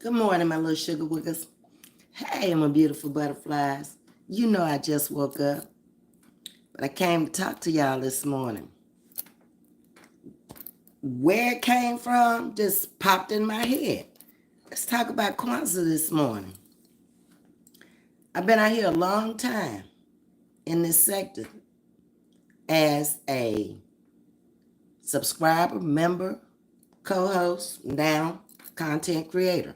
Good morning, my little sugar wiggers. Hey, my beautiful butterflies. You know I just woke up, but I came to talk to y'all this morning. Where it came from just popped in my head. Let's talk about Kwanzaa this morning. I've been out here a long time in this sector as a subscriber, member, co-host, now content creator.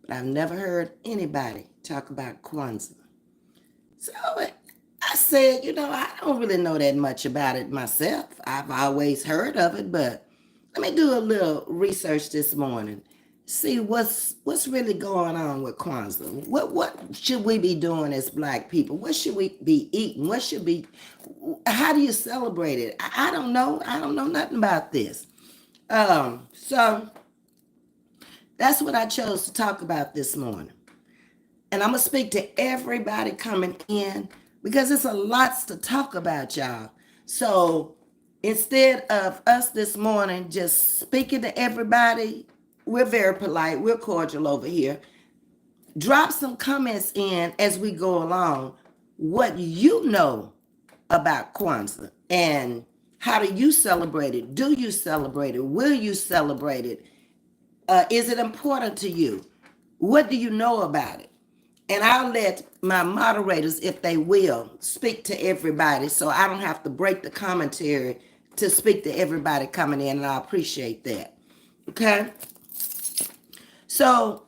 But I've never heard anybody talk about Kwanzaa. So I said, I don't really know that much about it myself. I've always heard of it, but let me do a little research this morning. See what's really going on with Kwanzaa. What should we be doing as Black people? What should we be eating? How do you celebrate it? I don't know. I don't know nothing about this. So that's what I chose to talk about this morning. And I'm going to speak to everybody coming in because it's a lot to talk about, y'all. So instead of us this morning just speaking to everybody, we're very polite, we're cordial over here. Drop some comments in as we go along what you know about Kwanzaa and how do you celebrate it? Do you celebrate it? Will you celebrate it? Is it important to you? What do you know about it? And I'll let my moderators, if they will, speak to everybody so I don't have to break the commentary to speak to everybody coming in, and I appreciate that. Okay? So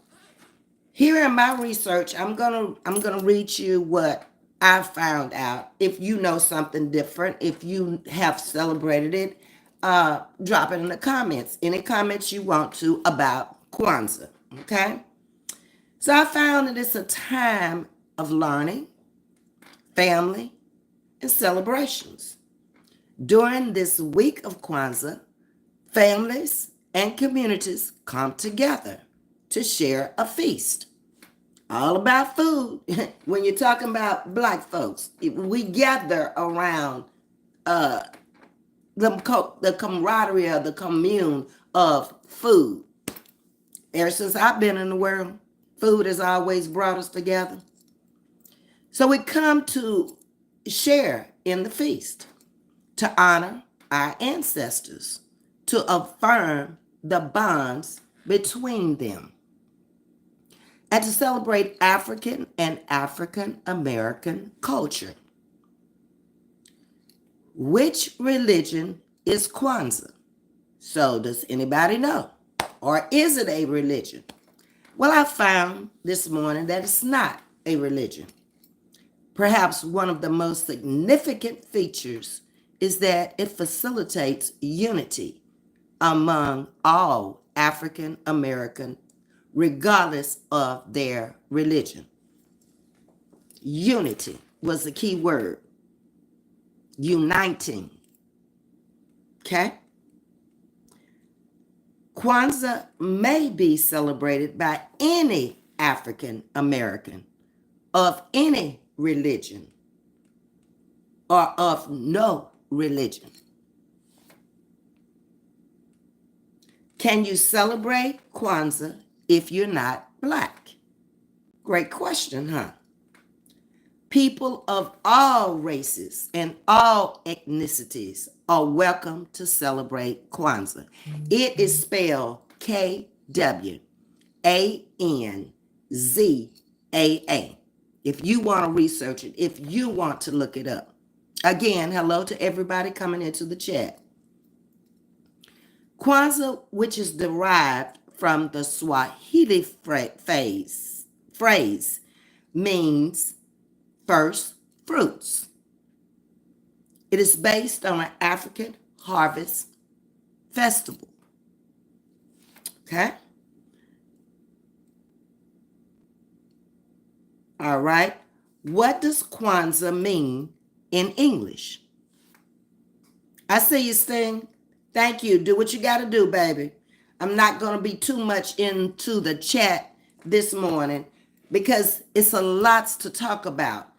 here in my research, I'm gonna read you what I found out. If you know something different, if you have celebrated it, drop it in the comments. Any comments you want to about Kwanzaa. Okay? So I found that it's a time of learning, family, and celebrations. During this week of Kwanzaa, families and communities come together to share a feast. All about food. When you're talking about Black folks, we gather around the camaraderie of the commune of food. Ever since I've been in the world, food has always brought us together. So we come to share in the feast, to honor our ancestors, to affirm the bonds between them, and to celebrate African and African American culture. Which religion is Kwanzaa? So does anybody know? Or is it a religion? Well, I found this morning that it's not a religion. Perhaps one of the most significant features is that it facilitates unity among all African American, regardless of their religion. Unity was the key word. Uniting. Okay? Kwanzaa may be celebrated by any African American of any religion or of no religion. Can you celebrate Kwanzaa if you're not Black? Great question, huh? People of all races and all ethnicities are welcome to celebrate Kwanzaa. It is spelled Kwanzaa. If you want to research it, if you want to look it up. Again, hello to everybody coming into the chat. Kwanzaa, which is derived from the Swahili phrase, means first fruits. It is based on an African harvest festival. Okay? All right. What does Kwanzaa mean in English? I see you, Sting. Thank you. Do what you got to do, baby. I'm not going to be too much into the chat this morning because it's a lot to talk about.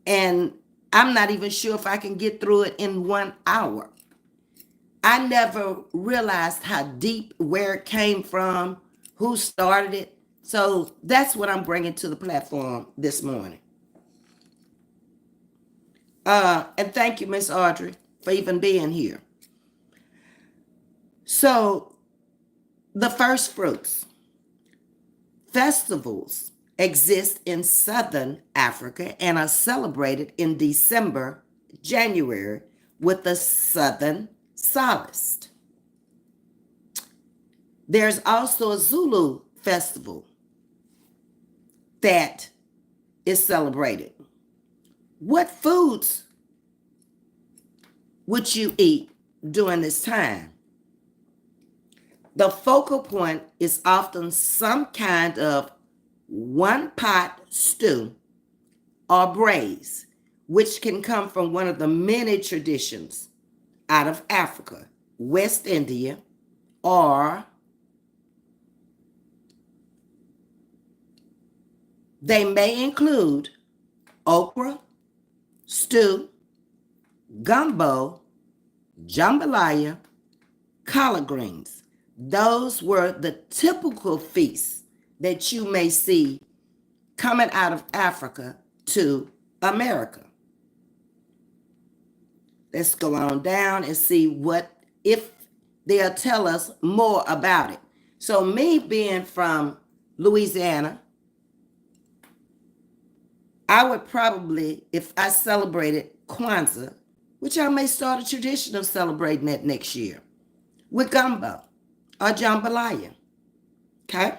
And I'm not even sure if I can get through it in 1 hour. I never realized how deep, where it came from, who started it. So that's what I'm bringing to the platform this morning. And thank you, Miss Audrey, for even being here. So the first fruits. Festivals exist in Southern Africa and are celebrated in December, January with the Southern Solstice. There's also a Zulu festival that is celebrated. What foods would you eat during this time? The focal point is often some kind of one pot stew or braise, which can come from one of the many traditions out of Africa, West India, or they may include okra, stew, gumbo, jambalaya, collard greens. Those were the typical feasts that you may see coming out of Africa to America. Let's go on down and see what, if they'll tell us more about it. So me being from Louisiana, I would probably, if I celebrated Kwanzaa, which I may start a tradition of celebrating that next year, with gumbo or jambalaya, okay?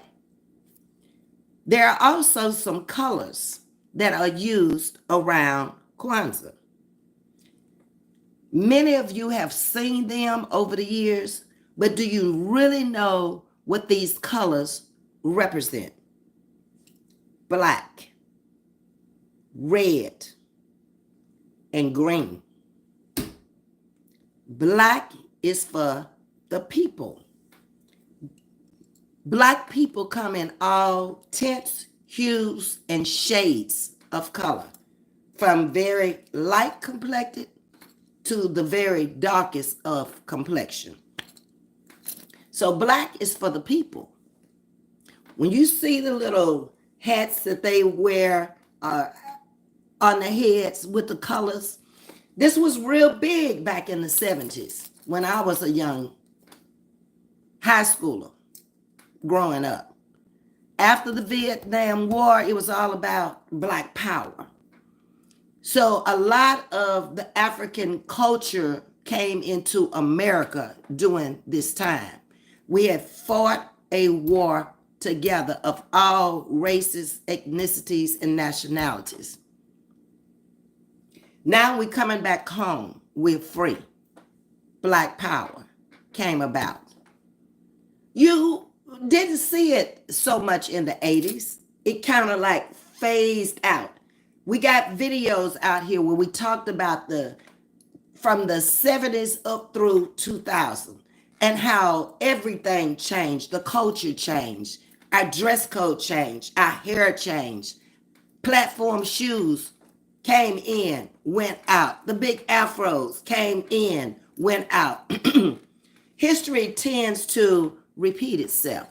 There are also some colors that are used around Kwanzaa. Many of you have seen them over the years, but do you really know what these colors represent? Black, red, and green. Black is for the people. Black people come in all tints, hues, and shades of color, from very light complected to the very darkest of complexion. So black is for the people. When you see the little hats that they wear on the heads with the colors, this was real big back in the 70s when I was a young high schooler growing up. After the Vietnam War, it was all about Black power. So a lot of the African culture came into America during this time. We had fought a war together of all races, ethnicities, and nationalities. Now we're coming back home. We're free. Black power came about. You didn't see it so much in the 80s. It kind of like phased out. We got videos out here where we talked about from the 70s up through 2000 and how everything changed. The culture changed. Our dress code changed. Our hair changed. Platform shoes came in, went out. The big afros came in, went out. History tends to repeat itself.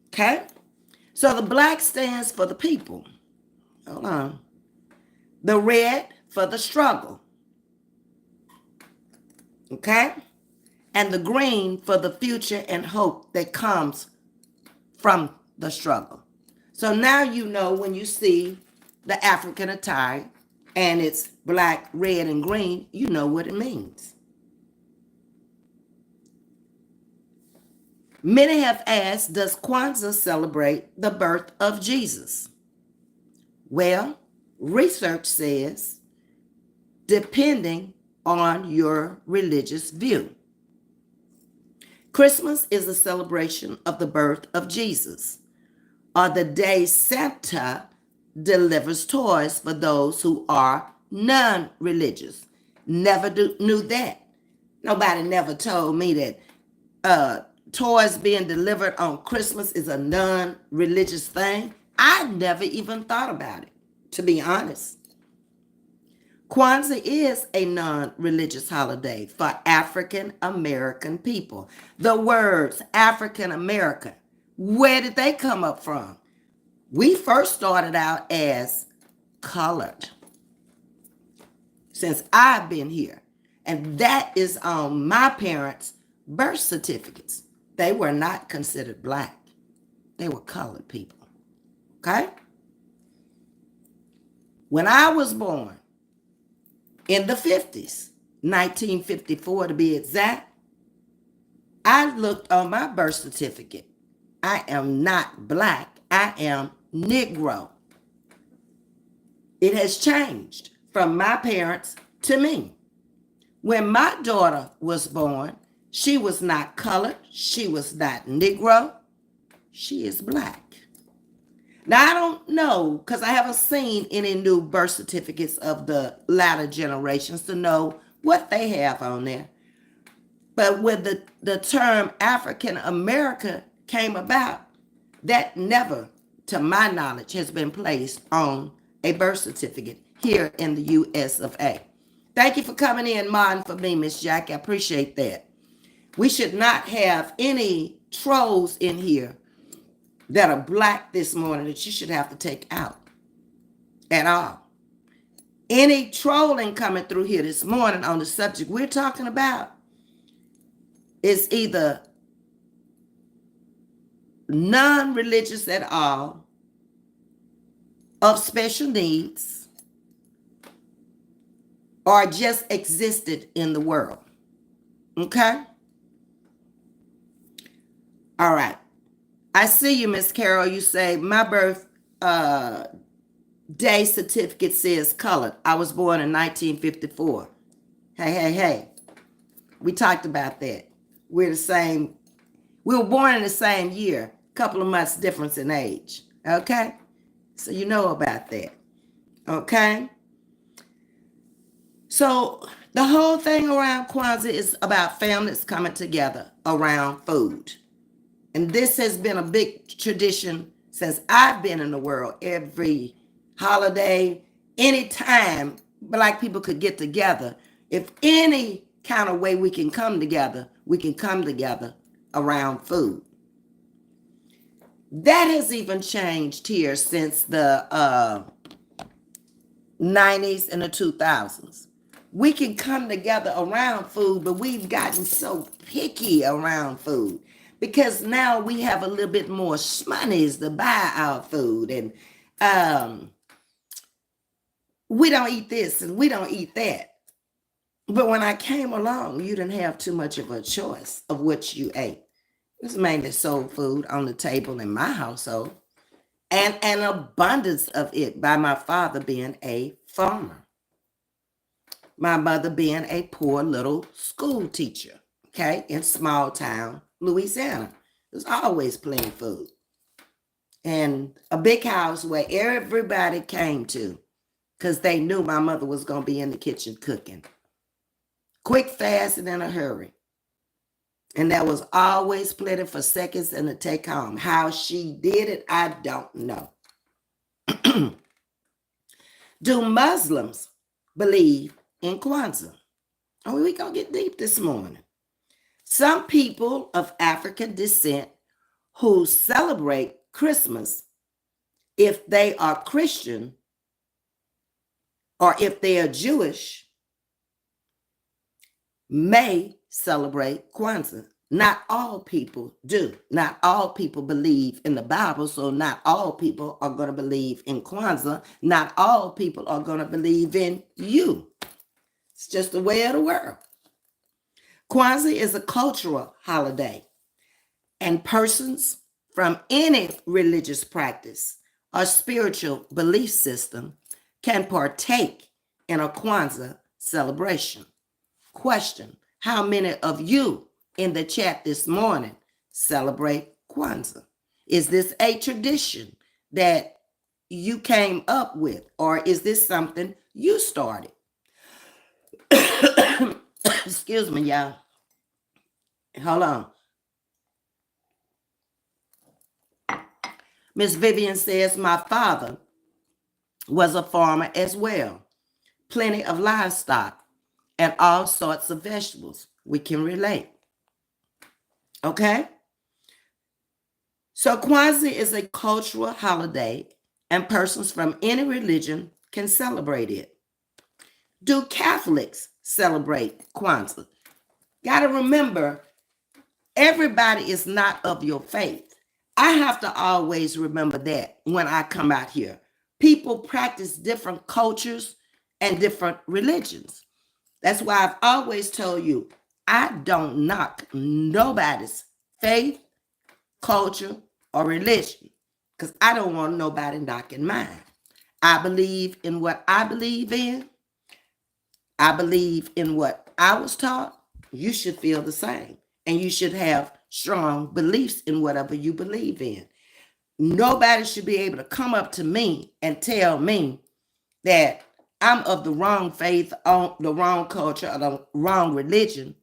Okay? So the black stands for the people. Hold on. The red for the struggle. Okay? And the green for the future and hope that comes from the struggle. So now you know when you see the African attire and it's black, red, and green, you know what it means. Many have asked, does Kwanzaa celebrate the birth of Jesus? Well, research says, depending on your religious view. Christmas is a celebration of the birth of Jesus, or the day Santa delivers toys for those who are non-religious. Never knew that. Nobody never told me that toys being delivered on Christmas is a non-religious thing. I never even thought about it, to be honest. Kwanzaa is a non-religious holiday for African American people. The words African American Where did they come up from? We first started out as colored since I've been here. And that is on my parents' birth certificates. They were not considered black. They were colored people. Okay? When I was born in the 50s, 1954 to be exact, I looked on my birth certificate. I am not black. I am Negro. It has changed from my parents to me. When my daughter was born, she was not colored. She was not Negro. She is black. Now, I don't know, because I haven't seen any new birth certificates of the latter generations to know what they have on there. But when the term African American came about, that never, to my knowledge, has been placed on a birth certificate here in the US of A. Thank you for coming in, Martin, for me, Miss Jackie. I appreciate that. We should not have any trolls in here that are black this morning that you should have to take out at all. Any trolling coming through here this morning on the subject we're talking about is either non-religious at all, of special needs, or just existed in the world. Okay? All right. I see you, Miss Carol. You say, my birth day certificate says colored. I was born in 1954. Hey. We talked about that. We're the same. We were born in the same year. A couple of months difference in age. Okay? So you know about that. Okay? So the whole thing around Kwanzaa is about families coming together around food. And this has been a big tradition since I've been in the world. Every holiday, anytime black people could get together, if any kind of way we can come together around food. That has even changed here since the 90s and the 2000s. We can come together around food, but we've gotten so picky around food because now we have a little bit more monies to buy our food, and we don't eat this and we don't eat that. But when I came along, you didn't have too much of a choice of what you ate. It was mainly soul food on the table in my household, and an abundance of it by my father being a farmer. My mother being a poor little school teacher, okay, in small town Louisiana. There's always plenty of food. And a big house where everybody came to because they knew my mother was going to be in the kitchen cooking. Quick, fast, and in a hurry. And there was always plenty for seconds and to take home. How she did it, I don't know. Do Muslims believe in Kwanzaa? Oh, we're going to get deep this morning. Some people of African descent who celebrate Christmas, if they are Christian or if they are Jewish, may celebrate Kwanzaa. Not all people do. Not all people believe in the Bible, so not all people are going to believe in Kwanzaa. Not all people are going to believe in you. It's just the way of the world. Kwanzaa is a cultural holiday, and persons from any religious practice or spiritual belief system can partake in a Kwanzaa celebration. Question: how many of you in the chat this morning celebrate Kwanzaa? Is this a tradition that you came up with, or is this something you started? Excuse me, y'all. Hold on. Miss Vivian says, my father was a farmer as well. Plenty of livestock and all sorts of vegetables. We can relate. Okay? So Kwanzaa is a cultural holiday and persons from any religion can celebrate it. Do Catholics celebrate Kwanzaa? Got to remember, everybody is not of your faith. I have to always remember that when I come out here. People practice different cultures and different religions. That's why I've always told you, I don't knock nobody's faith, culture, or religion because I don't want nobody knocking mine. I believe in what I believe in. I believe in what I was taught. You should feel the same. And you should have strong beliefs in whatever you believe in. Nobody should be able to come up to me and tell me that I'm of the wrong faith, on the wrong culture, or the wrong religion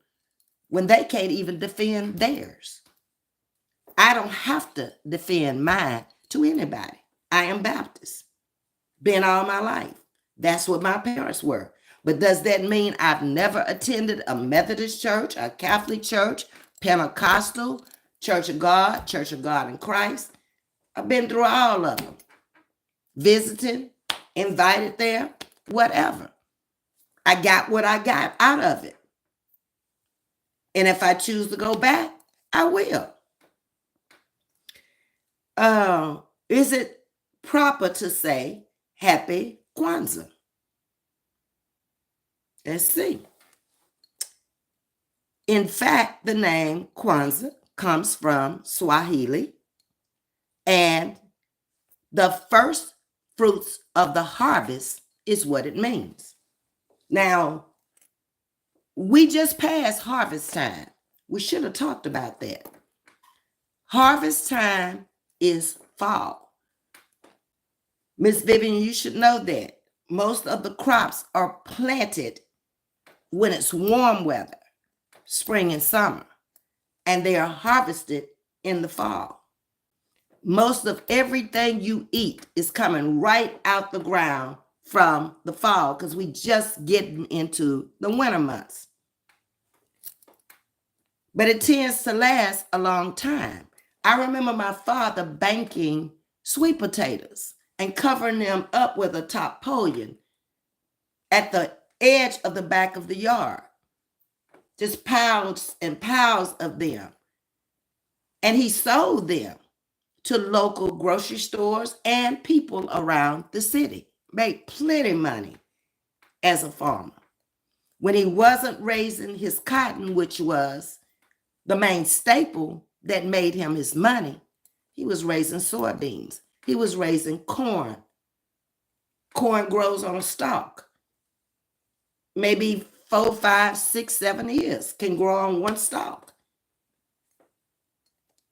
when they can't even defend theirs. I don't have to defend mine to anybody. I am Baptist. Been all my life. That's what my parents were. But does that mean I've never attended a Methodist church, a Catholic church, Pentecostal, Church of God in Christ? I've been through all of them. Visiting, invited there, whatever. I got what I got out of it. And if I choose to go back, I will. Is it proper to say Happy Kwanzaa? Let's see. In fact, the name Kwanzaa comes from Swahili, and the first fruits of the harvest is what it means. Now, we just passed harvest time. We should have talked about that. Harvest time is fall. Ms. Vivian, you should know that most of the crops are planted when it's warm weather, spring and summer, and they are harvested in the fall. Most of everything you eat is coming right out the ground from the fall because we just getting into the winter months. But it tends to last a long time. I remember my father banking sweet potatoes and covering them up with a tarpaulin at the edge of the back of the yard. Just piles and piles of them. And he sold them to local grocery stores and people around the city. Made plenty of money as a farmer. When he wasn't raising his cotton, which was the main staple that made him his money, he was raising soybeans. He was raising corn. Corn grows on a stalk. Maybe 4, 5, 6, 7 years can grow on one stalk.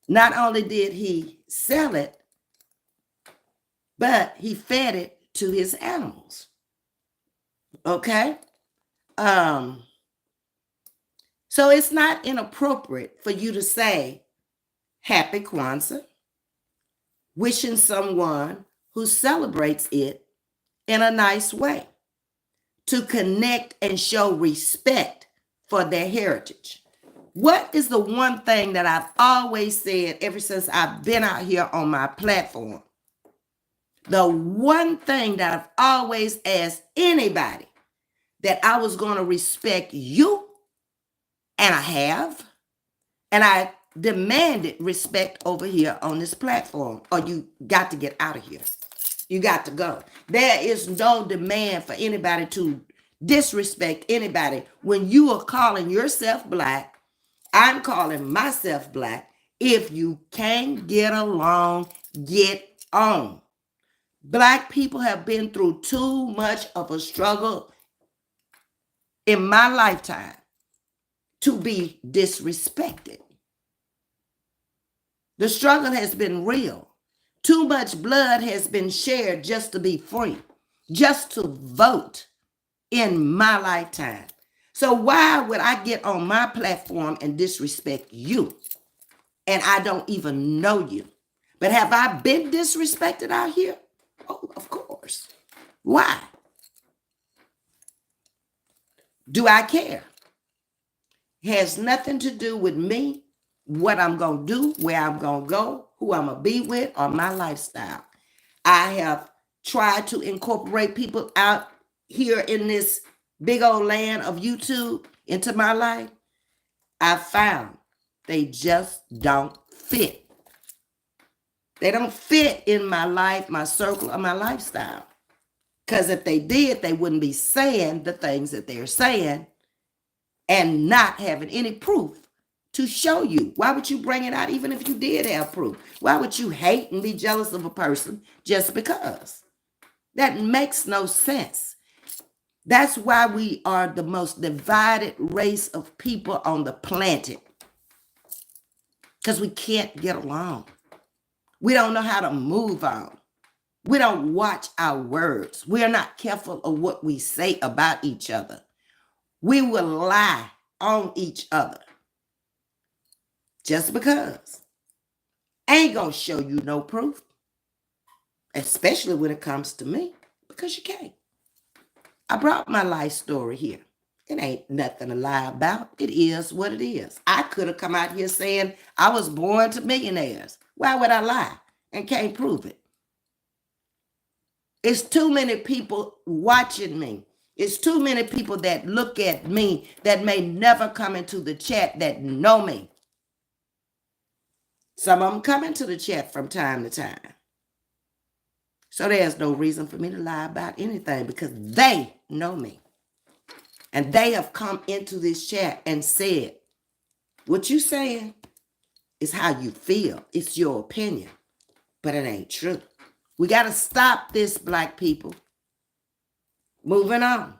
Not only did he sell it, but he fed it to his animals. Okay? So it's not inappropriate for you to say Happy Kwanzaa, wishing someone who celebrates it in a nice way, to connect and show respect for their heritage. What is the one thing that I've always said ever since I've been out here on my platform? The one thing that I've always asked anybody that I was going to respect you, and I have, and I demanded respect over here on this platform, or you got to get out of here. You got to go. There is no demand for anybody to disrespect anybody. When you are calling yourself Black, I'm calling myself Black. If you can't get along, get on. Black people have been through too much of a struggle in my lifetime to be disrespected. The struggle has been real. Too much blood has been shared just to be free, just to vote in my lifetime. So why would I get on my platform and disrespect you? And I don't even know you. But have I been disrespected out here? Oh, of course. Why? Do I care? It has nothing to do with me, what I'm going to do, where I'm going to go, who I'm going to be with or my lifestyle. I have tried to incorporate people out here in this big old land of YouTube into my life. I found they just don't fit. They don't fit in my life, my circle, or my lifestyle. Because if they did, they wouldn't be saying the things that they're saying and not having any proof to show you. Why would you bring it out even if you did have proof? Why would you hate and be jealous of a person just because? That makes no sense. That's why we are the most divided race of people on the planet. Because we can't get along. We don't know how to move on. We don't watch our words. We are not careful of what we say about each other. We will lie on each other just because. Ain't gonna show you no proof, especially when it comes to me, because you can't. I brought my life story here. It ain't nothing to lie about. It is what it is. I could have come out here saying I was born to millionaires. Why would I lie and can't prove it? It's too many people watching me. It's too many people that look at me that may never come into the chat that know me. Some of them come into the chat from time to time. So there's no reason for me to lie about anything because they know me. And they have come into this chat and said, what you saying is how you feel. It's your opinion, but it ain't true. We got to stop this, Black people. Moving on.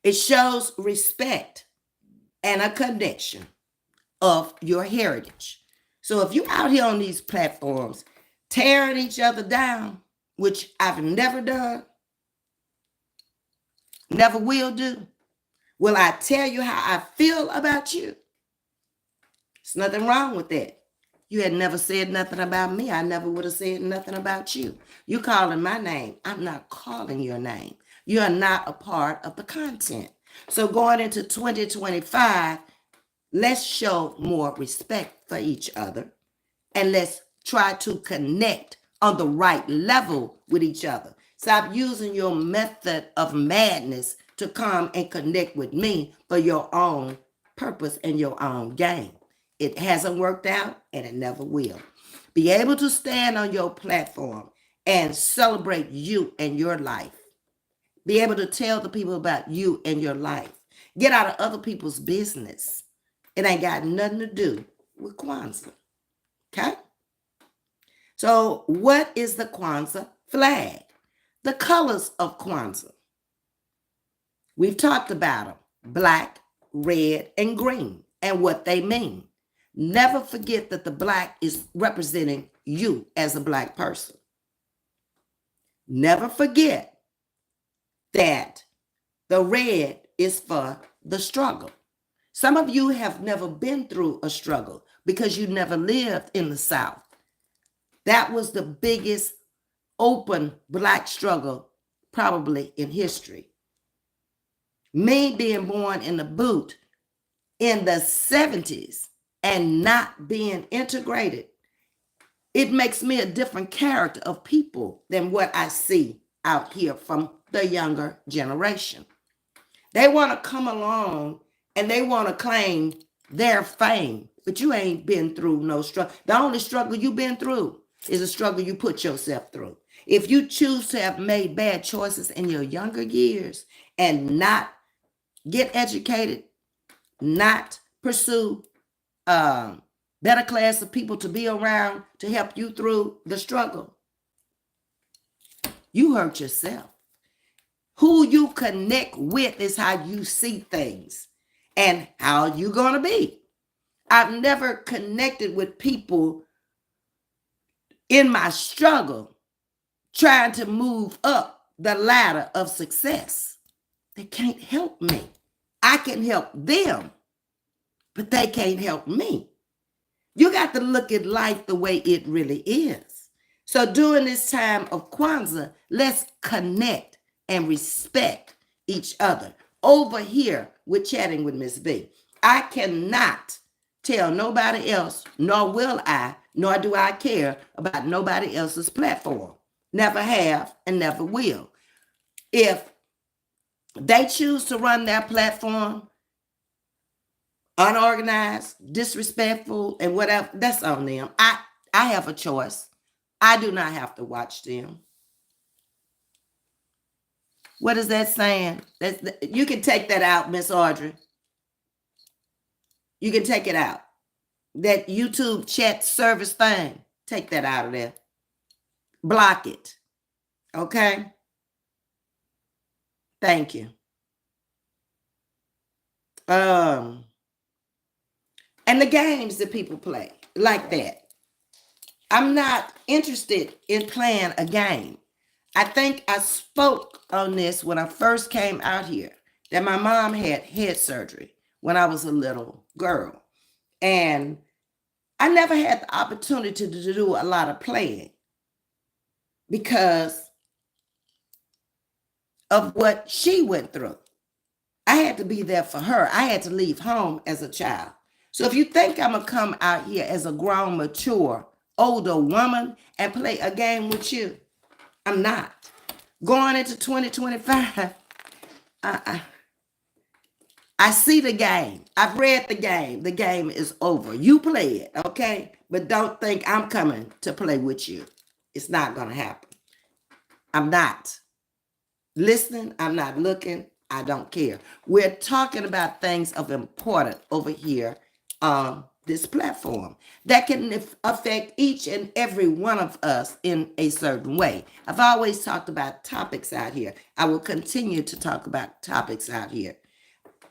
It shows respect and a connection of your heritage. So if you're out here on these platforms tearing each other down, which I've never done, never will do, will I tell you how I feel about you? There's nothing wrong with that. You had never said nothing about me. I never would have said nothing about you. You calling my name. I'm not calling your name. You are not a part of the content. So going into 2025, let's show more respect for each other and let's try to connect on the right level with each other. Stop using your method of madness to come and connect with me for your own purpose and your own gain. It hasn't worked out and it never will. Be able to stand on your platform and celebrate you and your life. Be able to tell the people about you and your life. Get out of other people's business. It ain't got nothing to do with Kwanzaa. Okay? So what is the Kwanzaa flag? The colors of Kwanzaa. We've talked about them. Black, red, and green and what they mean. Never forget that the black is representing you as a Black person. Never forget that the red is for the struggle. Some of you have never been through a struggle because you never lived in the South. That was the biggest open Black struggle probably in history. Me being born in the boot in the 70s and not being integrated, it makes me a different character of people than what I see out here from the younger generation. They want to come along and they want to claim their fame, but you ain't been through no struggle. The only struggle you've been through is a struggle you put yourself through. If you choose to have made bad choices in your younger years and not get educated, not pursue better class of people to be around to help you through the struggle, you hurt yourself. Who you connect with is how you see things and how you gonna be. I've never connected with people in my struggle trying to move up the ladder of success. They can't help me. I can help them, but they can't help me. You got to look at life the way it really is. So during this time of Kwanzaa, let's connect and respect each other. Over here, we're chatting with Ms.V. I cannot tell nobody else, nor will I, nor do I care about nobody else's platform. Never have and never will. If they choose to run their platform unorganized, disrespectful, and whatever, that's on them. I have a choice. I do not have to watch them. What is that saying? You can take that out, Miss Audrey. You can take it out. That YouTube chat service thing, take that out of there. Block it. Okay? Thank you. And the games that people play like that. I'm not interested in playing a game. I think I spoke on this when I first came out here, that my mom had head surgery when I was a little girl. And I never had the opportunity to do a lot of playing because of what she went through. I had to be there for her. I had to leave home as a child. So if you think I'm going to come out here as a grown, mature, older woman and play a game with you, I'm not. Going into 2025, I see the game. I've read the game. The game is over. You play it, okay? But don't think I'm coming to play with you. It's not going to happen. I'm not listening. I'm not looking. I don't care. We're talking about things of importance over here on this platform that can affect each and every one of us in a certain way. I've always talked about topics out here. I will continue to talk about topics out here.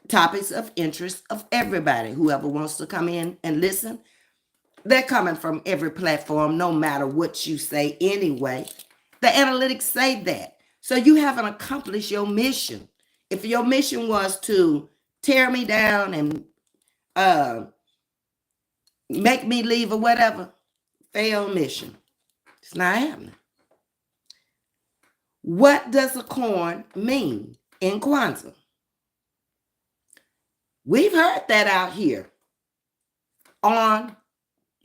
Topics of interest of everybody. Whoever wants to come in and listen, they're coming from every platform, no matter what you say anyway. The analytics say that. So you haven't accomplished your mission. If your mission was to tear me down and make me leave or whatever, failed mission. It's not happening. What does a corn mean in Kwanzaa? We've heard that out here on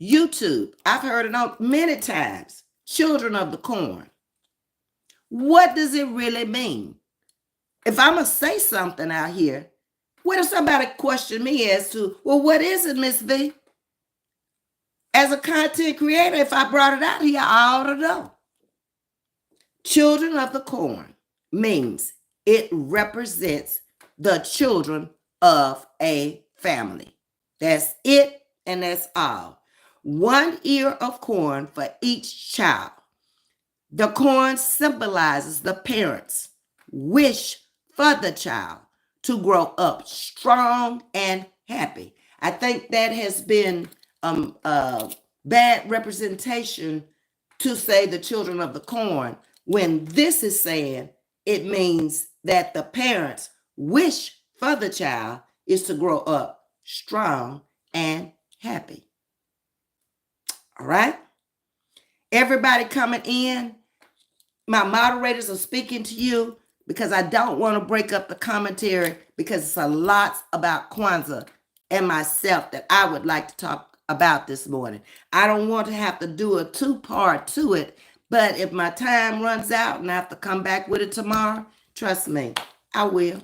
YouTube. I've heard it on many times. Children of the corn. What does it really mean? If I'm going to say something out here, what if somebody question me as to, well, what is it, Ms.V? As a content creator, if I brought it out here, I ought to know. Children of the corn means it represents the children of a family. That's it, and that's all. 1 ear of corn for each child. The corn symbolizes the parents' wish for the child to grow up strong and happy. I think that has been bad representation to say the children of the corn, when this is saying it means that the parents' wish for the child is to grow up strong and happy. All right? Everybody coming in, my moderators are speaking to you because I don't want to break up the commentary because it's a lot about Kwanzaa and myself that I would like to talk about this morning. I don't want to have to do a two-part to it, but if my time runs out and I have to come back with it tomorrow, trust me, I will.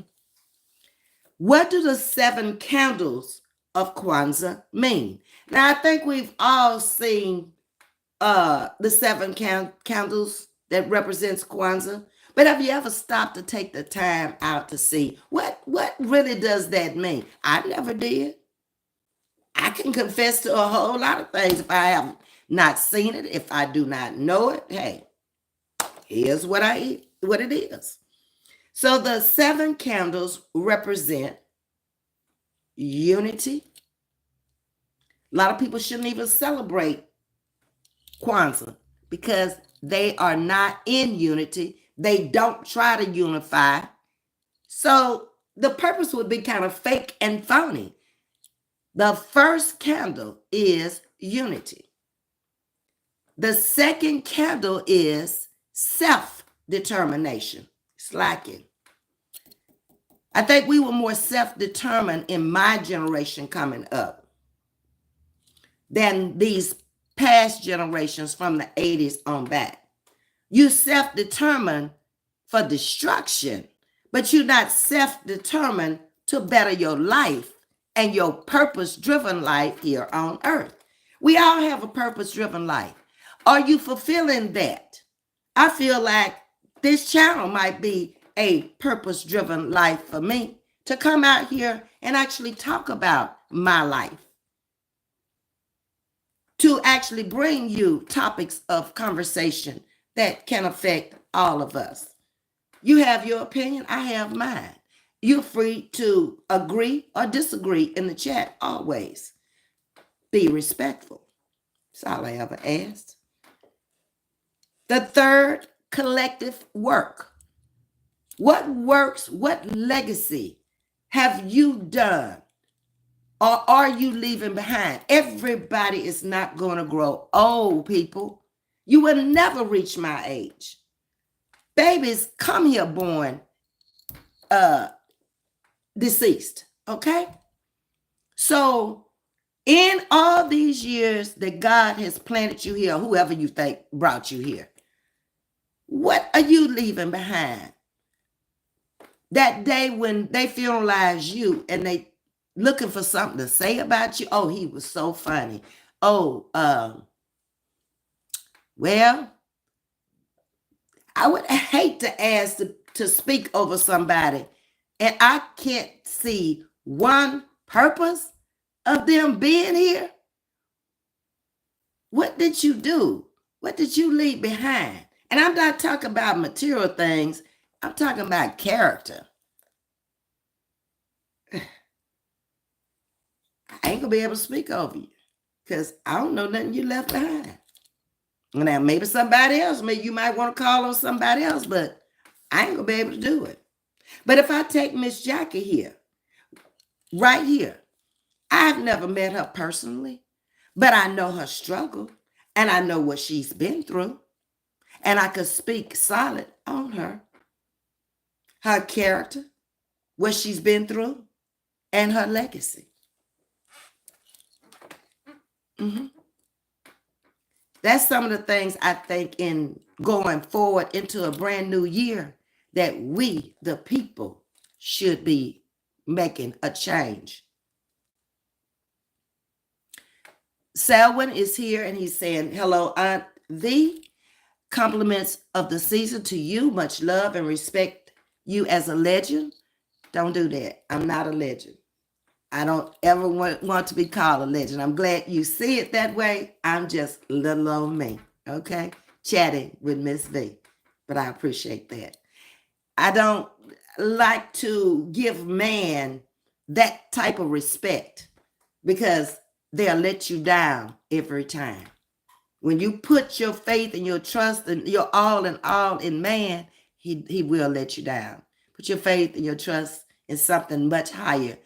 What do the 7 candles of Kwanzaa mean? Now, I think we've all seen the 7 candles that represents Kwanzaa, but have you ever stopped to take the time out to see what really does that mean? I never did. I can confess to a whole lot of things if I have not seen it, if I do not know it. Hey, here's what it is. So the 7 candles represent unity. A lot of people shouldn't even celebrate Kwanzaa because they are not in unity. They don't try to unify. So the purpose would be kind of fake and phony. The first candle is unity. The second candle is self-determination. Slacking. I think we were more self-determined in my generation coming up. than these past generations from the 80s on back. You self-determined for destruction, but you're not self-determined to better your life and your purpose-driven life here on earth. We all have a purpose-driven life. Are you fulfilling that? I feel like this channel might be a purpose-driven life for me to come out here and actually talk about my life, to actually bring you topics of conversation that can affect all of us. You have your opinion, I have mine. You're free to agree or disagree in the chat always. Be respectful. That's all I ever asked. The third, collective work. What works, what legacy have you done or are you leaving behind? Everybody is not going to grow old, people. You will never reach my age. Babies come here born deceased, okay? So in all these years that God has planted you here, whoever you think brought you here, what are you leaving behind? That day when they funeralize you and they looking for something to say about you. Oh, he was so funny. Oh, well, I would hate to ask to speak over somebody and I can't see one purpose of them being here. What did you do? What did you leave behind? And I'm not talking about material things. I'm talking about character. I ain't gonna be able to speak over you because I don't know nothing you left behind. Now, maybe somebody else, maybe you might want to call on somebody else, but I ain't gonna be able to do it. But if I take Miss Jackie here, right here, I've never met her personally, but I know her struggle and I know what she's been through. And I could speak solid on her character, what she's been through, and her legacy. That's some of the things I think in going forward into a brand new year that we, the people, should be making a change. Selwyn is here and he's saying, hello, Aunt V. Compliments of the season to you. Much love and respect you as a legend. Don't do that. I'm not a legend. I don't ever want to be called a legend. I'm glad you see it that way. I'm just little old me, okay? Chatting with Ms.V. But I appreciate that. I don't like to give man that type of respect because they'll let you down every time. When you put your faith and your trust and your all in man, he will let you down. Put your faith and your trust in something much higher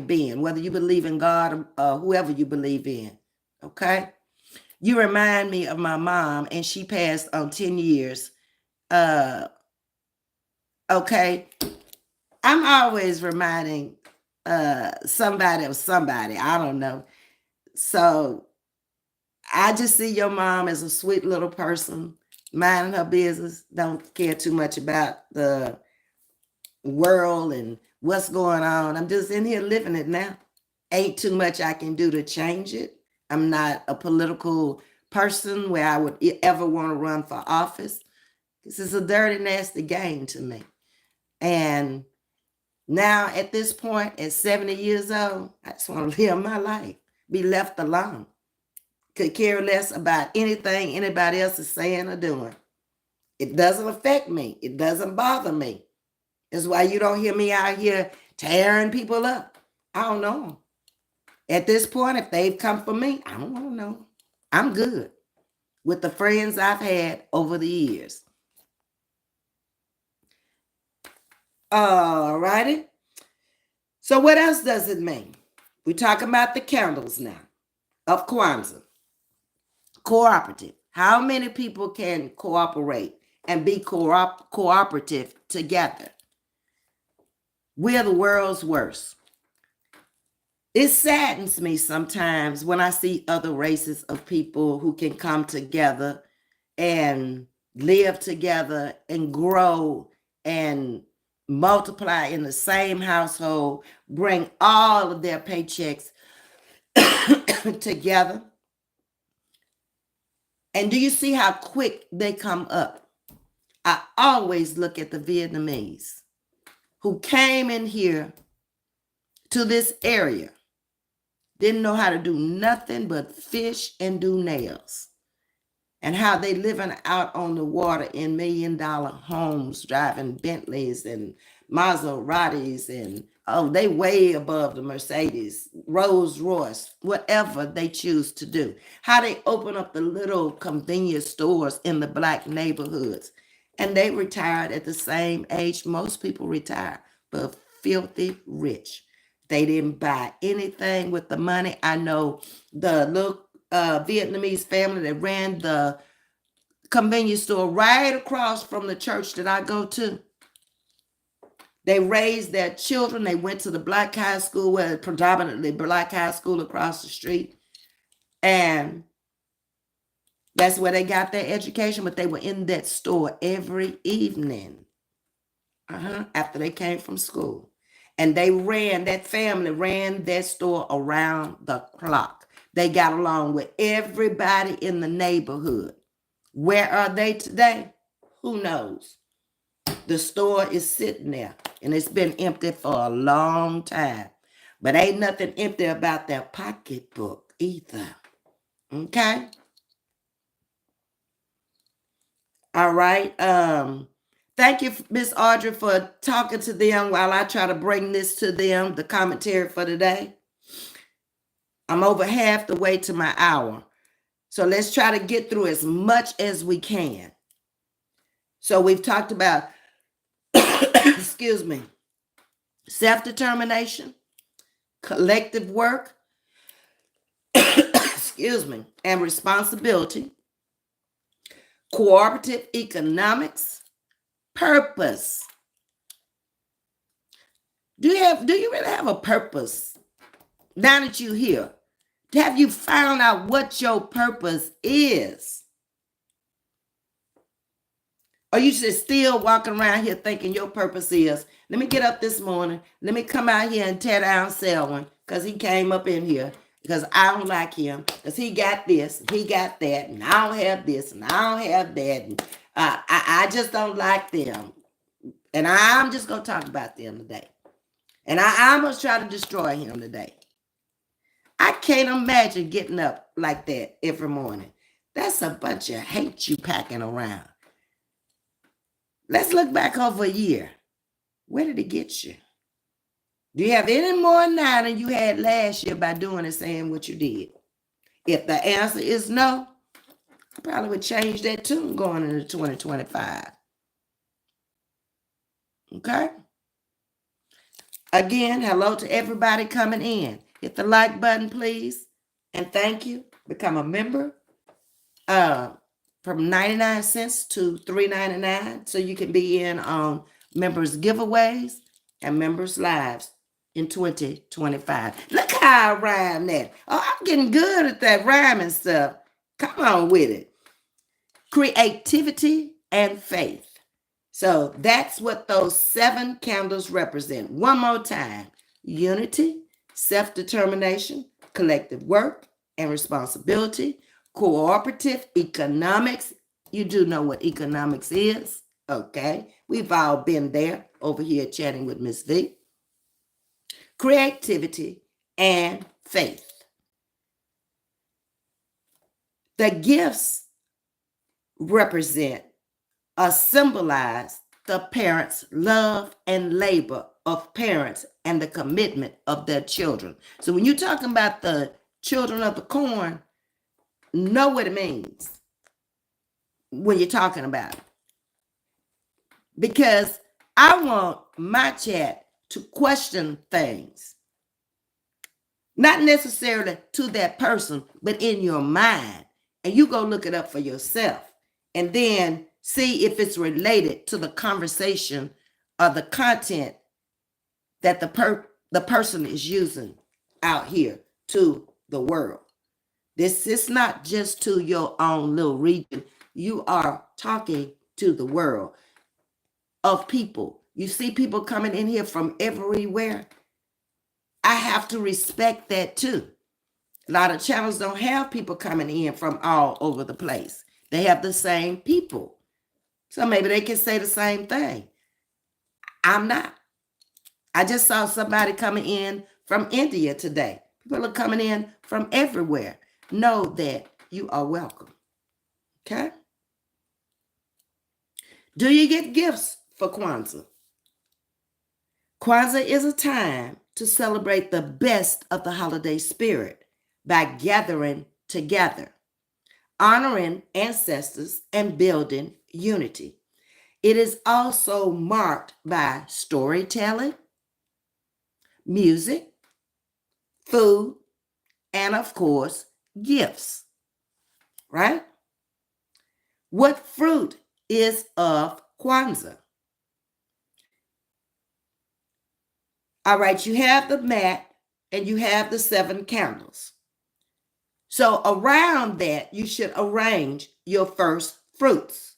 being, whether you believe in God or whoever you believe in, okay? You remind me of my mom, and she passed on 10 years. Okay? I'm always reminding somebody of somebody. I don't know. So I just see your mom as a sweet little person, minding her business, don't care too much about the world and what's going on. I'm just in here living it now. Ain't too much I can do to change it. I'm not a political person where I would ever want to run for office. This is a dirty, nasty game to me. And now at this point, at 70 years old, I just want to live my life, be left alone. Could care less about anything anybody else is saying or doing. It doesn't affect me. It doesn't bother me. That's why you don't hear me out here tearing people up. I don't know. At this point, if they've come for me, I don't want to know. I'm good with the friends I've had over the years. All righty. So what else does it mean? We're talking about the candles now of Kwanzaa. Cooperative. How many people can cooperate and be cooperative together? We're the world's worst. It saddens me sometimes when I see other races of people who can come together and live together and grow and multiply in the same household, bring all of their paychecks together. And do you see how quick they come up? I always look at the Vietnamese who came in here to this area, didn't know how to do nothing but fish and do nails, and how they living out on the water in $1 million homes, driving Bentleys and Maseratis, and they way above the Mercedes, Rolls Royce, whatever they choose to do. How they open up the little convenience stores in the black neighborhoods, and they retired at the same age most people retire, but filthy rich. They didn't buy anything with the money. I know the little Vietnamese family that ran the convenience store right across from the church that I go to. They raised their children. They went to the black high school, where predominantly black high school across the street. And that's where they got their education. But they were in that store every evening after they came from school. And that family ran that store around the clock. They got along with everybody in the neighborhood. Where are they today? Who knows? The store is sitting there, and it's been empty for a long time. But ain't nothing empty about their pocketbook either. Okay? All right. Thank you, Miss Audrey, for talking to them while I try to bring this to them, the commentary for today. I'm over half the way to my hour. So let's try to get through as much as we can. So we've talked about, excuse me, self-determination, collective work, excuse me, and responsibility, cooperative economics, purpose. Do you really have a purpose now that you're here? Have you found out what your purpose is? Or you just still walking around here thinking your purpose is, let me get up this morning, let me come out here and tear down Selwyn because he came up in here, because I don't like him, because he got this, he got that, and I don't have this, and I don't have that, and I just don't like them. And I'm just going to talk about them today. And I'm going to try to destroy him today. I can't imagine getting up like that every morning. That's a bunch of hate you packing around. Let's look back over a year. Where did it get you? Do you have any more now than you had last year by doing and saying what you did? If the answer is no, I probably would change that tune going into 2025. Okay? Again, hello to everybody coming in. Hit the like button, please. And thank you. Become a member from 99 cents to $3.99 so you can be in on members giveaways and members lives in 2025. Look how I rhyme that. Oh, I'm getting good at that rhyming stuff. Come on with it. Creativity and faith. So that's what those 7 candles represent. One more time. Unity, self-determination, collective work and responsibility, cooperative economics. You do know what economics is. Okay. We've all been there over here chatting with Ms.V. Creativity and faith. The gifts represent or symbolize the parents' love and labor of parents and the commitment of their children. So when you're talking about the children of the corn, know what it means when you're talking about it. Because I want my chat to question things. Not necessarily to that person, but in your mind. And you go look it up for yourself. And then see if it's related to the conversation or the content that the person is using out here to the world. This is not just to your own little region. You are talking to the world of people. You see people coming in here from everywhere. I have to respect that too. A lot of channels don't have people coming in from all over the place. They have the same people. So maybe they can say the same thing. I'm not. I just saw somebody coming in from India today. People are coming in from everywhere. Know that you are welcome. Okay? Do you get gifts for Kwanzaa? Kwanzaa is a time to celebrate the best of the holiday spirit by gathering together, honoring ancestors, and building unity. It is also marked by storytelling, music, food, and of course, gifts, right? What fruit is of Kwanzaa? All right, you have the mat and you have the 7 candles. So around that, you should arrange your first fruits.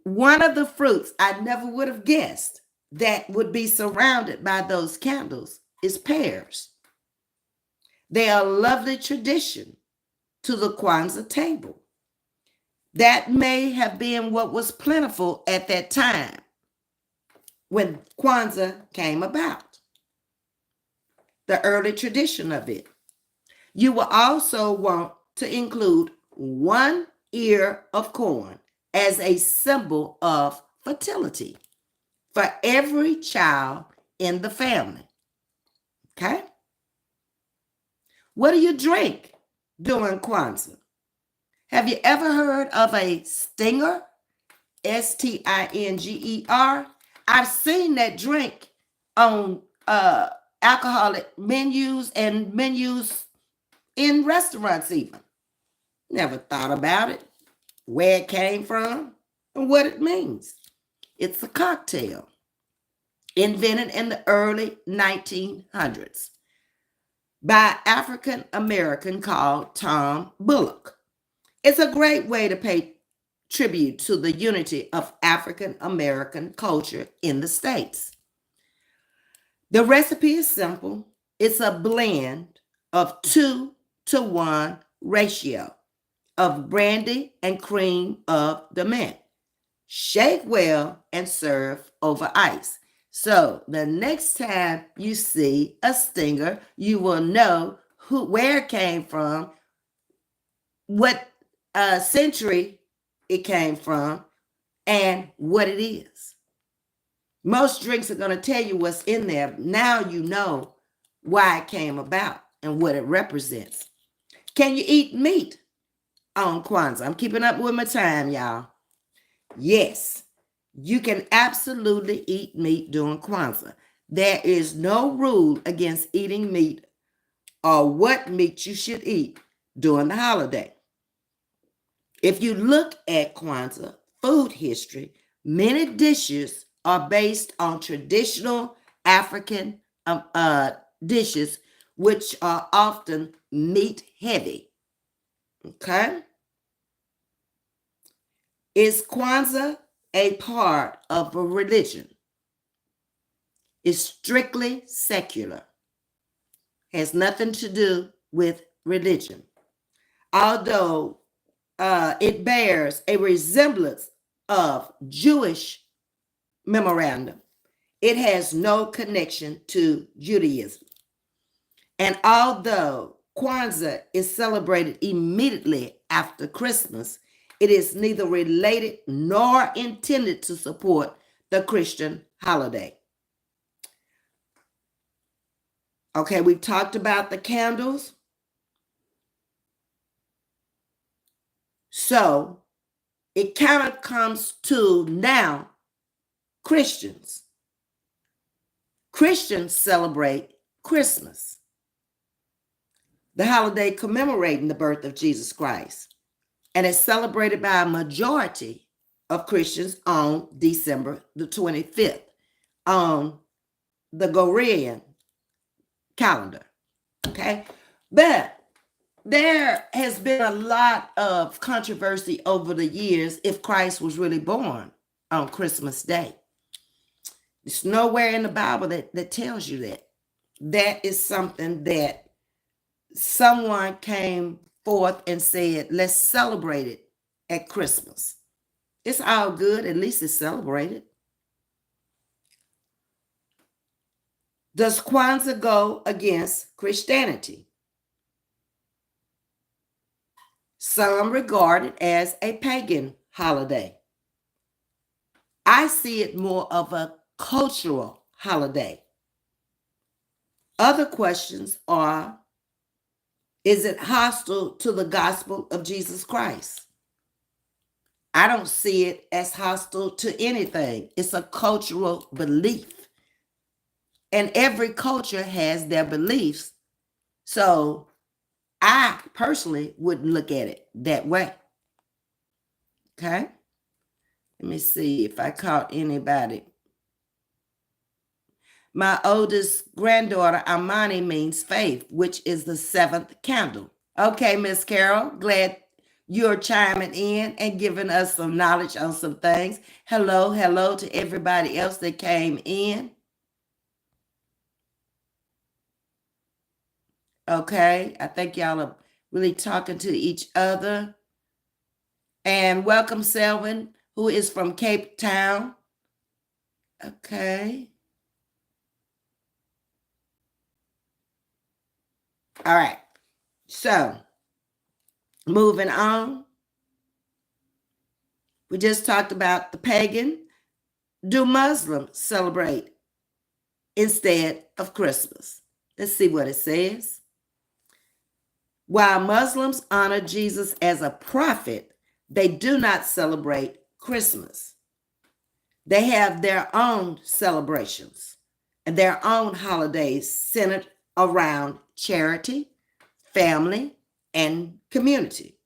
One of the fruits I never would have guessed that would be surrounded by those candles is pears. They are a lovely tradition to the Kwanzaa table. That may have been what was plentiful at that time when Kwanzaa came about, the early tradition of it. You will also want to include 1 ear of corn as a symbol of fertility for every child in the family. Okay? What do you drink during Kwanzaa? Have you ever heard of a stinger? Stinger. I've seen that drink on alcoholic menus and menus in restaurants even. Never thought about it, where it came from, and what it means. It's a cocktail invented in the early 1900s by African American called Tom Bullock. It's a great way to pay tribute to the unity of African American culture in the States. The recipe is simple. It's a blend of 2-to-1 ratio of brandy and cream of the mint. Shake well and serve over ice. So the next time you see a stinger, you will know where it came from, what century it came from, and what it is. Most drinks are going to tell you what's in there. Now you know why it came about and what it represents. Can you eat meat on Kwanzaa? I'm keeping up with my time, y'all. Yes, you can absolutely eat meat during Kwanzaa. There is no rule against eating meat or what meat you should eat during the holiday. If you look at Kwanzaa food history, many dishes are based on traditional African dishes, which are often meat heavy. Okay? Is Kwanzaa a part of a religion? It's strictly secular. Has nothing to do with religion. Although it bears a resemblance of Jewish memorandum, it has no connection to Judaism. And although Kwanzaa is celebrated immediately after Christmas, it is neither related nor intended to support the Christian holiday. Okay, we've talked about the candles. So it kind of comes to now Christians. Christians celebrate Christmas, the holiday commemorating the birth of Jesus Christ, and it's celebrated by a majority of Christians on December the 25th, on the Gregorian calendar. Okay. But there has been a lot of controversy over the years if Christ was really born on Christmas Day. It's nowhere in the Bible that tells you that. That is something that someone came forth and said, let's celebrate it at Christmas. It's all good. At least it's celebrated. Does Kwanzaa go against Christianity? Some regard it as a pagan holiday. I see it more of a cultural holiday. Other questions are, is it hostile to the gospel of Jesus Christ? I don't see it as hostile to anything. It's a cultural belief. And every culture has their beliefs. So I personally wouldn't look at it that way. Okay? Let me see if I caught anybody. My oldest granddaughter, Amani, means faith, which is the seventh candle. Okay, Miss Carol, glad you're chiming in and giving us some knowledge on some things. Hello to everybody else that came in. Okay, I think y'all are really talking to each other. And welcome, Selvin, who is from Cape Town. Okay. All right. So, moving on. We just talked about the pagan. Do Muslims celebrate instead of Christmas? Let's see what it says. While Muslims honor Jesus as a prophet, they do not celebrate Christmas. They have their own celebrations and their own holidays centered around charity, family, and community.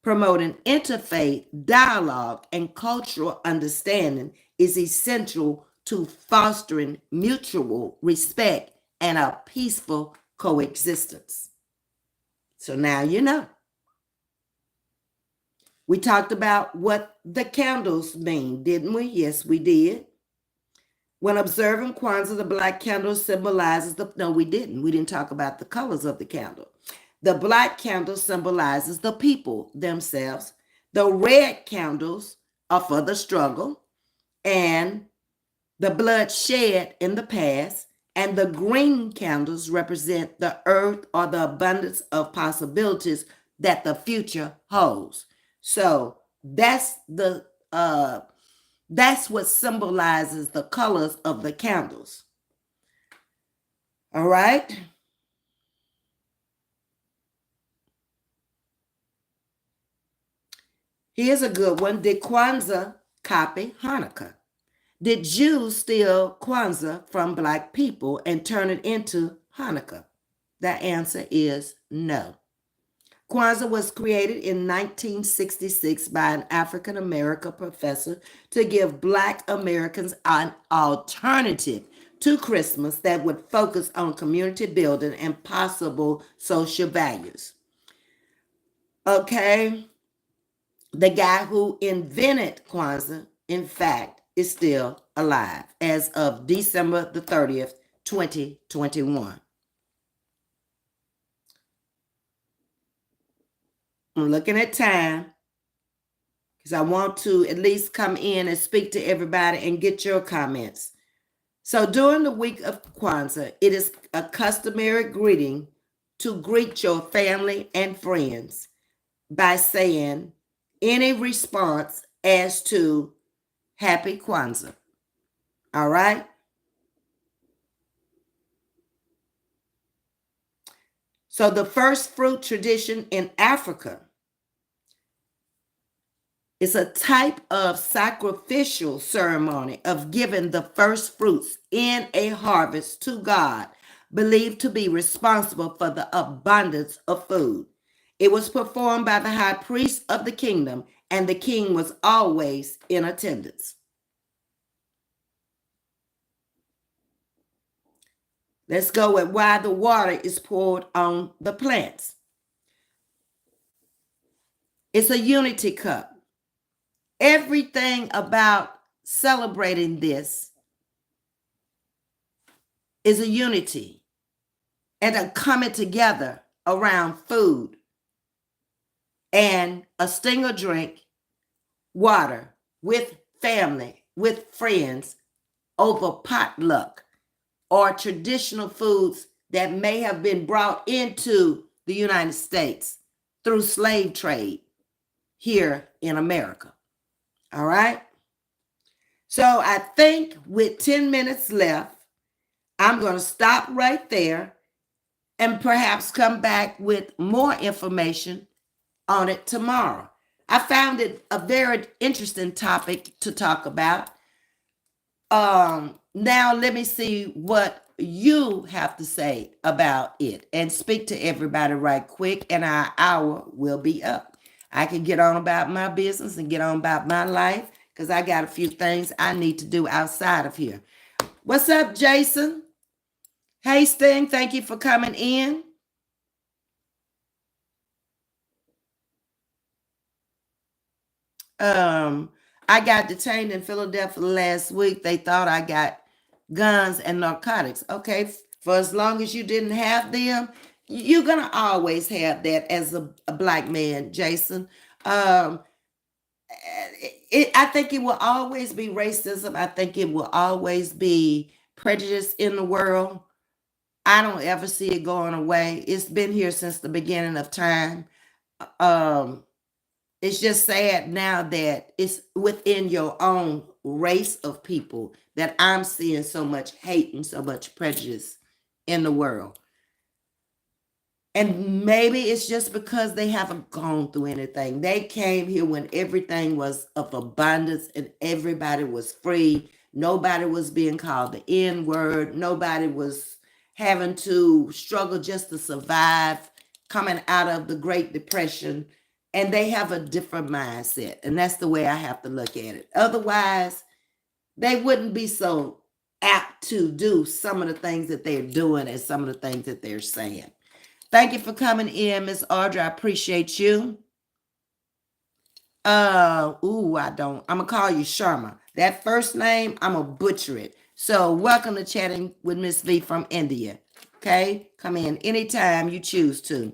Promoting interfaith dialogue and cultural understanding is essential to fostering mutual respect and a peaceful coexistence. So now you know. We talked about what the candles mean, didn't we? Yes, we did. When observing Kwanzaa, the black candle symbolizes the, no, we didn't. We didn't talk about the colors of the candle. The black candle symbolizes the people themselves. The red candles are for the struggle and the blood shed in the past. And the green candles represent the earth or the abundance of possibilities that the future holds. So that's what symbolizes the colors of the candles. All right. Here's a good one. Did Kwanzaa copy Hanukkah? Did Jews steal Kwanzaa from Black people and turn it into Hanukkah? The answer is no. Kwanzaa was created in 1966 by an African American professor to give Black Americans an alternative to Christmas that would focus on community building and possible social values. Okay, the guy who invented Kwanzaa, in fact, is still alive as of December the 30th, 2021. I'm looking at time because I want to at least come in and speak to everybody and get your comments. So during the week of Kwanzaa, it is a customary greeting to greet your family and friends by saying any response as to Happy Kwanzaa. All right? So the first fruit tradition in Africa is a type of sacrificial ceremony of giving the first fruits in a harvest to God, believed to be responsible for the abundance of food. It was performed by the high priest of the kingdom, and the king was always in attendance. Let's go with why the water is poured on the plants. It's a unity cup. Everything about celebrating this is a unity and a coming together around food and a stinger drink, water, with family, with friends, over potluck or traditional foods that may have been brought into the United States through slave trade here in America. All right. So I think with 10 minutes left, I'm going to stop right there and perhaps come back with more information on it tomorrow. I found it a very interesting topic to talk about. Now let me see what you have to say about it and speak to everybody right quick, and our hour will be up. I can get on about my business and get on about my life because I got a few things I need to do outside of here. What's up, Jason? Hey, Sting, thank you for coming in. I got detained in Philadelphia last week. They thought I got guns and narcotics. Okay, for as long as you didn't have them, you're gonna always have that as a black man, Jason. I think it will always be racism. I think it will always be prejudice in the world. I don't ever see it going away. It's been here since the beginning of time. It's just sad now that it's within your own race of people that I'm seeing so much hate and so much prejudice in the world. And maybe it's just because they haven't gone through anything. They came here when everything was of abundance and everybody was free. Nobody was being called the N word. Nobody was having to struggle just to survive coming out of the Great Depression. And they have a different mindset. And that's the way I have to look at it. Otherwise, they wouldn't be so apt to do some of the things that they're doing and some of the things that they're saying. Thank you for coming in, Miss Audrey. I appreciate you. I'm gonna call you Sharma. That first name, I'm gonna butcher it. So welcome to Chatting with Ms.V from India. Okay, come in anytime you choose to.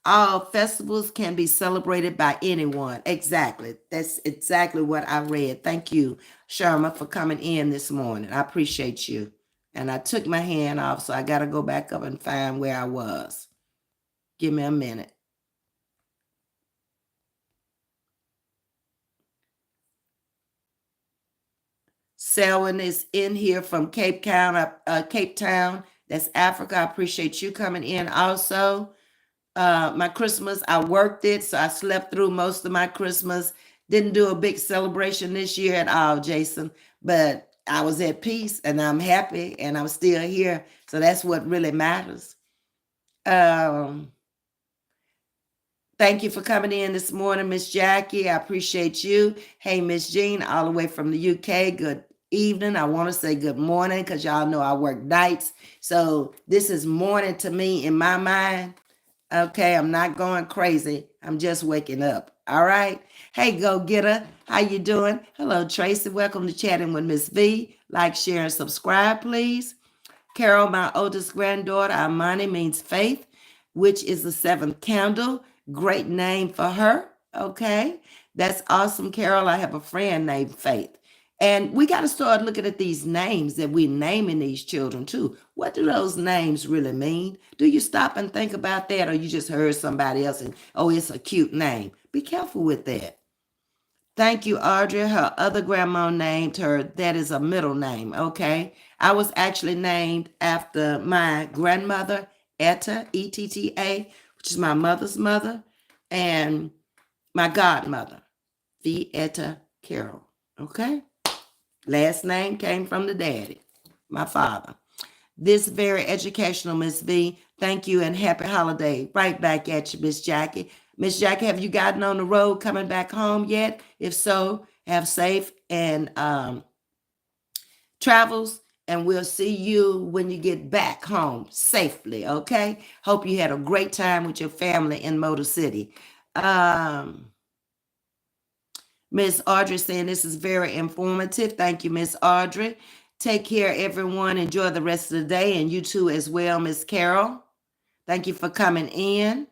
All festivals can be celebrated by anyone. Exactly. That's exactly what I read. Thank you, Sharma, for coming in this morning. I appreciate you. And I took my hand off, so I got to go back up and find where I was. Give me a minute. Selwyn is in here from Cape Town. That's Africa. I appreciate you coming in also. My Christmas, I worked it, so I slept through most of my Christmas. Didn't do a big celebration this year at all, Jason, but I was at peace and I'm happy and I'm still here. So that's what really matters. Thank you for coming in this morning, Miss Jackie. I appreciate you. Hey, Miss Jean, all the way from the UK. Good evening. I want to say good morning because y'all know I work nights. So this is morning to me in my mind. Okay, I'm not going crazy. I'm just waking up. All right. Hey, go getter. How you doing? Hello, Tracy. Welcome to Chatting with Ms. V. Like, share, and subscribe, please. Carol, my oldest granddaughter, Amani means faith, which is the seventh candle. Great name for her. Okay. That's awesome, Carol. I have a friend named Faith. And we got to start looking at these names that we're naming these children too. What do those names really mean? Do you stop and think about that, or you just heard somebody else and, oh, it's a cute name? Be careful with that. Thank you, Audrey. Her other grandma named her, that is a middle name, okay? I was actually named after my grandmother, Etta, E-T-T-A, which is my mother's mother, and my godmother, V. Etta Carroll, okay? Last name came from the daddy, my father. This very educational, Miss V. Thank you and happy holiday. Right back at you, Miss Jackie. Miss Jackie, have you gotten on the road coming back home yet? If so, have safe and travels and we'll see you when you get back home safely, okay? Hope you had a great time with your family in Motor City. Miss Audrey saying this is very informative. Thank you, Miss Audrey. Take care, everyone. Enjoy the rest of the day, and you too as well, Miss Carol. Thank you for coming in.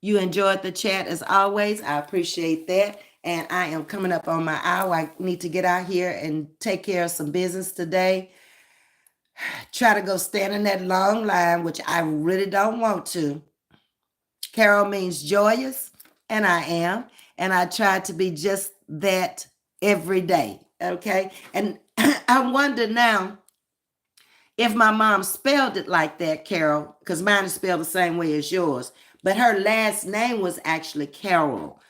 You enjoyed the chat as always. I appreciate that. And I am coming up on my hour. I need to get out here and take care of some business today. Try to go stand in that long line, which I really don't want to. Carol means joyous, and I am. And I try to be just that every day. Okay. And I wonder now if my mom spelled it like that, Carol, because mine is spelled the same way as yours, but her last name was actually Carol.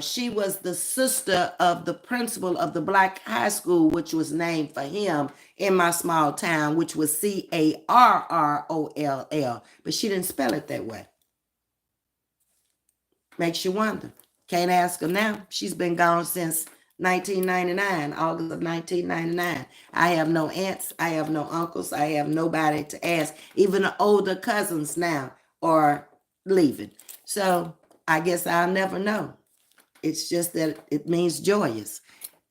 She was the sister of the principal of the black high school, which was named for him in my small town, which was Carroll, but she didn't spell it that way. Makes you wonder. Can't ask her now. She's been gone since 1999, August of 1999. I have no aunts. I have no uncles. I have nobody to ask. Even the older cousins now are leaving. So I guess I'll never know. It's just that it means joyous.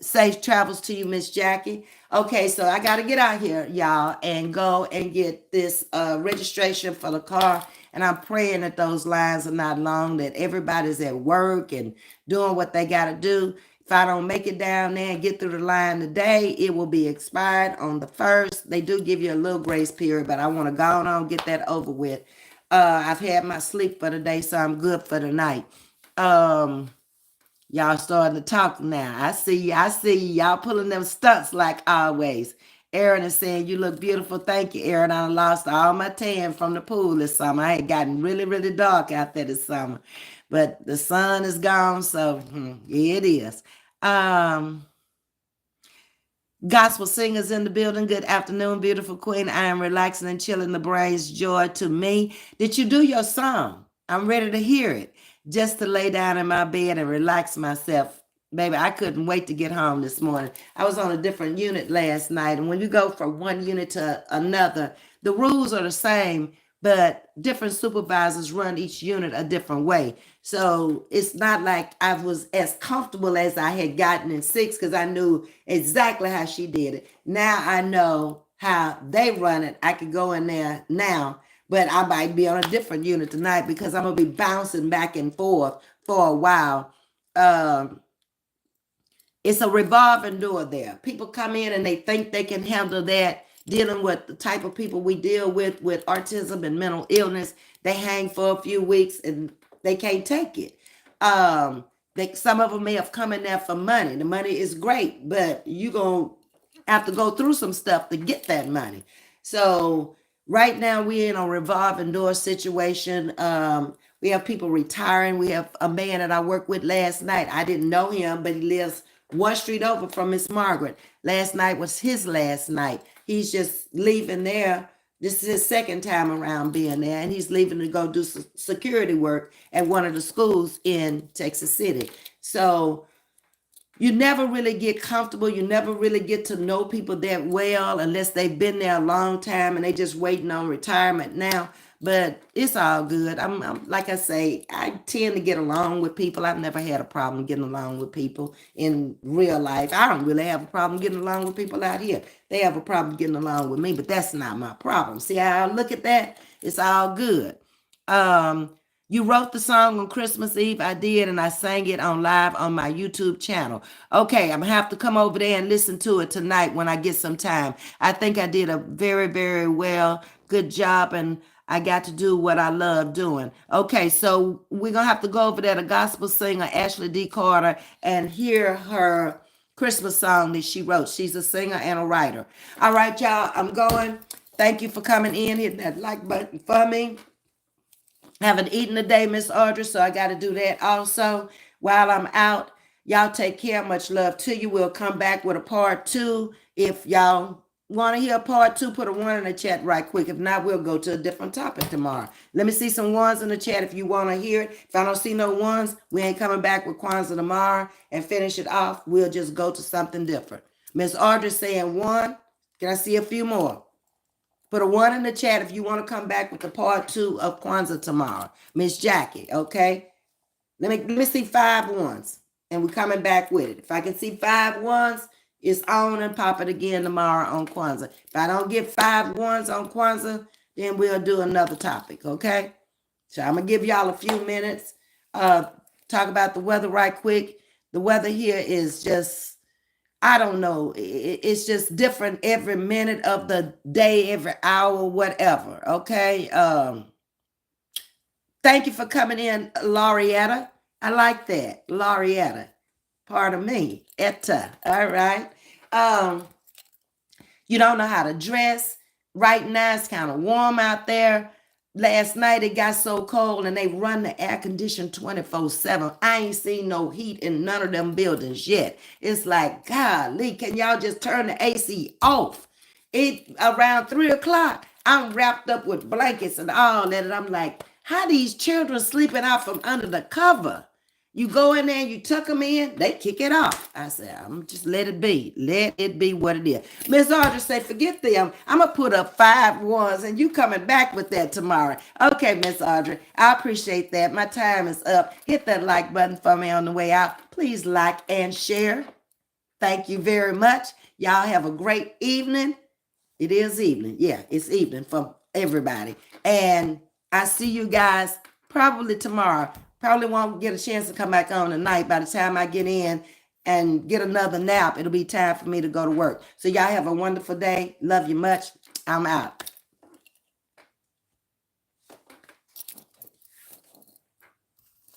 Safe travels to you, Miss Jackie. Okay, so I got to get out here, y'all, and go and get this registration for the car. And I'm praying that those lines are not long, that everybody's at work and doing what they got to do. If I don't make it down there and get through the line today, it will be expired on the 1st. They do give you a little grace period, but I want to go on, get that over with. I've had my sleep for the day, so I'm good for the night. Y'all starting to talk now. I see you. Y'all pulling them stunts like always. Aaron is saying, you look beautiful. Thank you, Aaron. I lost all my tan from the pool this summer. I had gotten really, really dark out there this summer. But the sun is gone, so yeah, it is. Gospel singers in the building. Good afternoon, beautiful queen. I am relaxing and chilling. The brain's joy to me. Did you do your song? I'm ready to hear it. Just to lay down in my bed and relax myself. Baby, I couldn't wait to get home this morning. I was on a different unit last night. And when you go from one unit to another, the rules are the same, but different supervisors run each unit a different way. So it's not like I was as comfortable as I had gotten in 6 because I knew exactly how she did it. Now I know how they run it. I could go in there now, but I might be on a different unit tonight because I'm going to be bouncing back and forth for a while. It's a revolving door there. People come in and they think they can handle that, dealing with the type of people we deal with autism and mental illness. They hang for a few weeks and they can't take it. Some of them may have come in there for money. The money is great, but you're going to have to go through some stuff to get that money. So right now we're in a revolving door situation. We have people retiring. We have a man that I worked with last night. I didn't know him, but he lives one street over from Miss Margaret. Last night was his last night. He's just leaving there. This is his second time around being there, and he's leaving to go do security work at one of the schools in Texas City. So you never really get comfortable. You never really get to know people that well unless they've been there a long time and they just waiting on retirement now. But it's all good. I'm like I say, I tend to get along with people. I've never had a problem getting along with people in real life. I don't really have a problem getting along with people out here. They have a problem getting along with me, but that's not my problem. See how I look at that? It's all good. You wrote the song on Christmas Eve. I did, and I sang it on live on my YouTube channel. Okay, I'm gonna have to come over there and listen to it tonight when I get some time. I think I did a very, very well, good job, and I got to do what I love doing. Okay, so we're gonna have to go over there to gospel singer Ashley D. Carter and hear her Christmas song that she wrote. She's a singer and a writer. All right, y'all, I'm going. Thank you for coming in, hitting that like button for me. Haven't eaten today, Miss Audrey, so I got to do that also while I'm out. Y'all take care. Much love to you. We'll come back with a part 2. If y'all want to hear a part 2, put a 1 in the chat right quick. If not, we'll go to a different topic tomorrow. Let me see some 1s in the chat if you want to hear it. If I don't see no 1s, we ain't coming back with Kwanzaa tomorrow and finish it off. We'll just go to something different. Miss Audrey saying 1. Can I see a few more? Put a 1 in the chat if you want to come back with the part 2 of Kwanzaa tomorrow. Miss Jackie, okay? Let me see 5 ones, and we're coming back with it. If I can see 5 ones, it's on and pop it again tomorrow on Kwanzaa. If I don't get 5 ones on Kwanzaa, then we'll do another topic, okay? So I'm gonna give y'all a few minutes. Talk about the weather right quick. The weather here is just, I don't know. It's just different every minute of the day, every hour, whatever. Okay. Thank you for coming in, Laureetta. I like that, Laureetta. Pardon me, Etta. All right. You don't know how to dress. Right now, it's kind of warm out there. Last night, it got so cold and they run the air condition 24/7. I ain't seen no heat in none of them buildings yet. It's like, golly, can y'all just turn the AC off? It around 3 o'clock, I'm wrapped up with blankets and all that. And I'm like, how these children sleeping out from under the cover? You go in there and you tuck them in, they kick it off. I said, I'm just let it be. Let it be what it is. Miss Audrey said, forget them. I'm going to put up 5 ones and you coming back with that tomorrow. Okay, Miss Audrey, I appreciate that. My time is up. Hit that like button for me on the way out. Please like and share. Thank you very much. Y'all have a great evening. It is evening. Yeah, it's evening for everybody. And I see you guys probably tomorrow. Probably won't get a chance to come back on tonight. By the time I get in and get another nap, it'll be time for me to go to work. So y'all have a wonderful day. Love you much. I'm out.